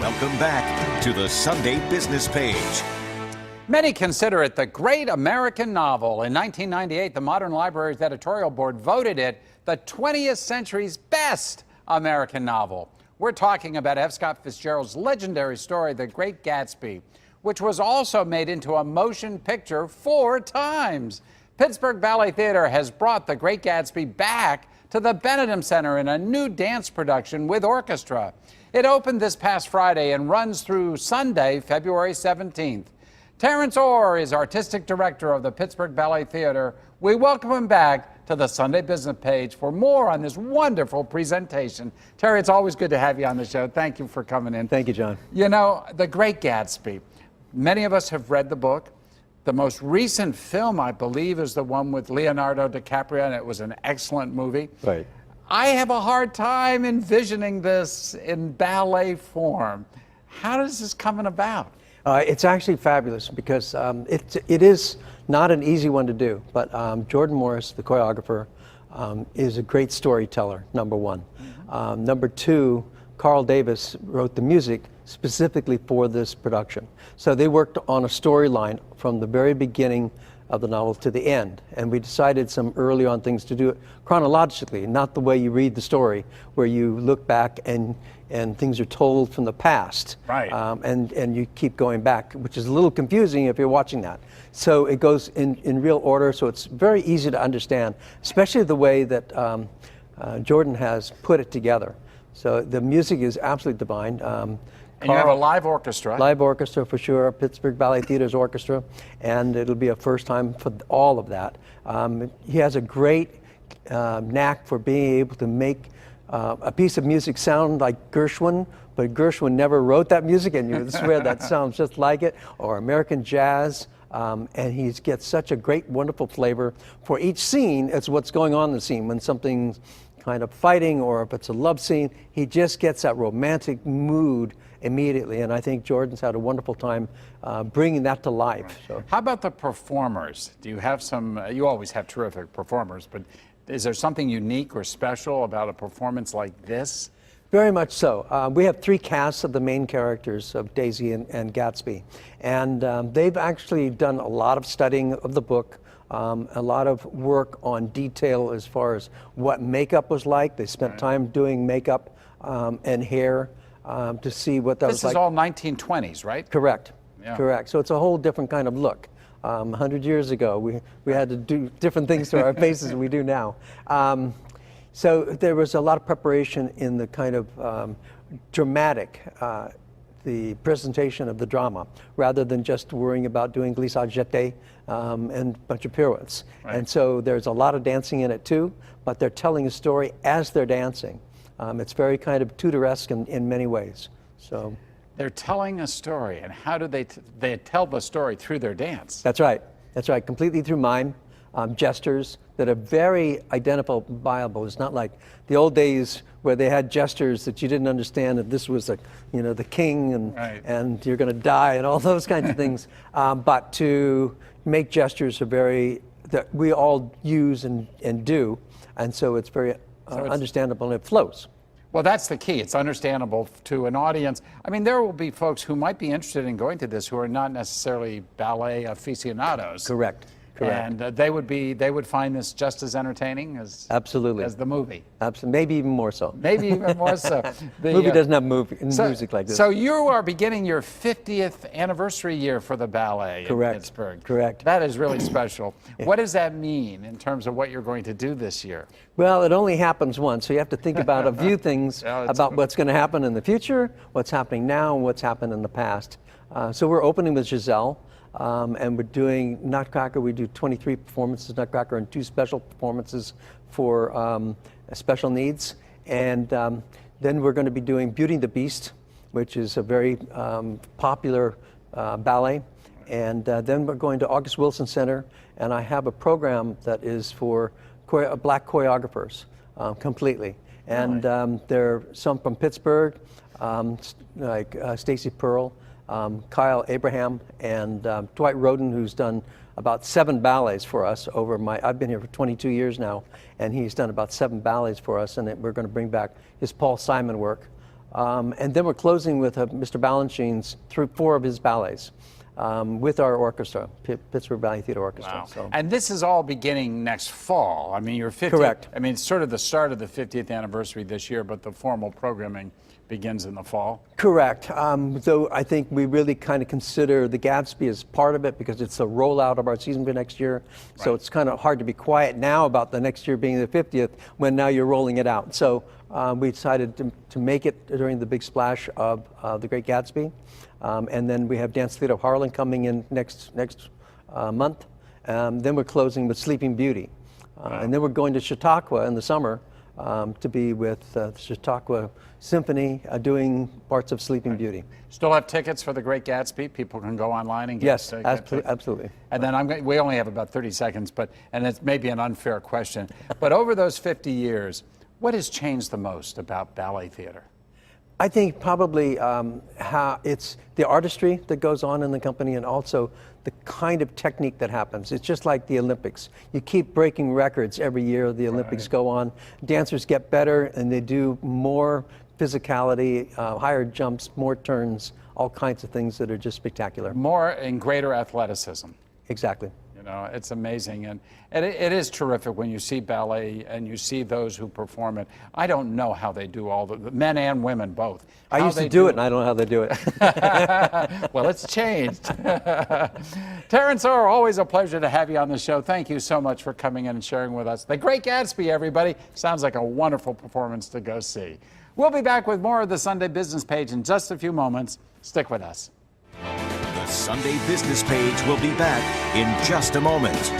Welcome back to the Sunday Business Page. Many consider it the great American novel. In 1998, the Modern Library's editorial board voted it the 20th century's best American novel. We're talking about F. Scott Fitzgerald's legendary story, The Great Gatsby, which was also made into a motion picture 4 times. Pittsburgh Ballet Theater has brought The Great Gatsby back to the Benedum Center in a new dance production with orchestra. It opened this past Friday and runs through Sunday, February 17th. Terrence Orr is artistic director of the Pittsburgh Ballet Theater. We welcome him back to the Sunday Business Page for more on this wonderful presentation. Terry, it's always good to have you on the show. Thank you for coming in. Thank you, John. You know, The Great Gatsby. Many of us have read the book. The most recent film, I believe, is the one with Leonardo DiCaprio, and it was an excellent movie. Right. I have a hard time envisioning this in ballet form. How does this come about? It's actually fabulous because it is not an easy one to do, but Jordan Morris, the choreographer, is a great storyteller, number one. Number two, Carl Davis wrote the music specifically for this production. So they worked on a storyline from the very beginning of the novel to the end, and we decided some early on things to do it chronologically, not the way you read the story, where you look back and things are told from the past, right? And you keep going back, which is a little confusing if you're watching that. So it goes in real order, so it's very easy to understand, especially the way that Jordan has put it together. So the music is absolutely divine. And you have a live orchestra. Live orchestra for sure, Pittsburgh Ballet Theater's orchestra, and it'll be a first time for all of that. He has a great knack for being able to make a piece of music sound like Gershwin, but Gershwin never wrote that music, and you swear that sounds just like it, or American jazz. And he gets such a great, wonderful flavor for each scene. It's what's going on in the scene. When something's kind of fighting, or if it's a love scene, he just gets that romantic mood immediately, and I think Jordan's had a wonderful time bringing that to life. So. How about the performers? Do you have some, you always have terrific performers, but is there something unique or special about a performance like this? Very much so. We have 3 casts of the main characters of Daisy and Gatsby, and they've actually done a lot of studying of the book, a lot of work on detail as far as what makeup was like. They spent time doing makeup and hair to see what that was like. This is all 1920s, right? Correct. Yeah. Correct. So it's a whole different kind of look. 100 years ago, we had to do different things to our faces than we do now. So there was a lot of preparation in the kind of dramatic, the presentation of the drama, rather than just worrying about doing glissade jeté and a bunch of pirouettes. Right. And so there's a lot of dancing in it too, but they're telling a story as they're dancing. It's very kind of Tudoresque in many ways. So they're telling a story, and how do they tell the story through their dance? That's right. That's right. Completely through mime, gestures that are very identifiable. It's not like the old days where they had gestures that you didn't understand that this was the king and and you're going to die and all those kinds of things. But to make gestures that we all use and do, and so it's very understandable and it flows. Well, that's the key. It's understandable to an audience. I mean, there will be folks who might be interested in going to this who are not necessarily ballet aficionados. Correct. Correct. And they would find this just as entertaining as absolutely as the movie. Absolutely, maybe even more so. Maybe even more so. The movie doesn't have music like this. So you are beginning your 50th anniversary year for the ballet in Pittsburgh. Correct. That is really special. What does that mean in terms of what you're going to do this year? Well, it only happens once, so you have to think about a few things about what's going to happen in the future, what's happening now, and what's happened in the past. So we're opening with Giselle. And we're doing Nutcracker. We do 23 performances Nutcracker and 2 special performances for special needs. And then we're going to be doing Beauty and the Beast, which is a very popular ballet. And then we're going to August Wilson Center, and I have a program that is for black choreographers completely. And there are some from Pittsburgh, like Stacy Pearl, Kyle Abraham, and Dwight Roden, who's done about 7 ballets for us I've been here for 22 years now, and he's done about 7 ballets for us, and we're going to bring back his Paul Simon work. And then we're closing with Mr. Balanchine's through 4 of his ballets with our orchestra, Pittsburgh Ballet Theater Orchestra. Wow. So. And this is all beginning next fall. I mean, your 50th. Correct. I mean, it's sort of the start of the 50th anniversary this year, but the formal programming begins in the fall. Correct. So I think we really kind of consider the Gatsby as part of it because it's a rollout of our season for next year. So Right. it's kind of hard to be quiet now about the next year being the 50th when now you're rolling it out. So we decided to make it during the big splash of The Great Gatsby. And then we have Dance Theater of Harlem coming in next month. Then we're closing with Sleeping Beauty. And then we're going to Chautauqua in the summer to be with the Chautauqua Symphony doing parts of Sleeping Beauty. Still have tickets for The Great Gatsby? People can go online and get Yes, tickets? absolutely. And then we only have about 30 seconds, and it's maybe an unfair question, but over those 50 years, what has changed the most about ballet theater? I think probably how it's the artistry that goes on in the company and also the kind of technique that happens. It's just like the Olympics. You keep breaking records every year the Olympics go on. Dancers get better and they do more physicality, higher jumps, more turns, all kinds of things that are just spectacular. More and greater athleticism. Exactly. You know, it's amazing, and it is terrific when you see ballet and you see those who perform it. I don't know how they do all the men and women both. I used to do it, and I don't know how they do it. Well, it's changed. Terrence Orr, always a pleasure to have you on the show. Thank you so much for coming in and sharing with us. The Great Gatsby, everybody. Sounds like a wonderful performance to go see. We'll be back with more of the Sunday Business Page in just a few moments. Stick with us. The Sunday Business Page will be back in just a moment.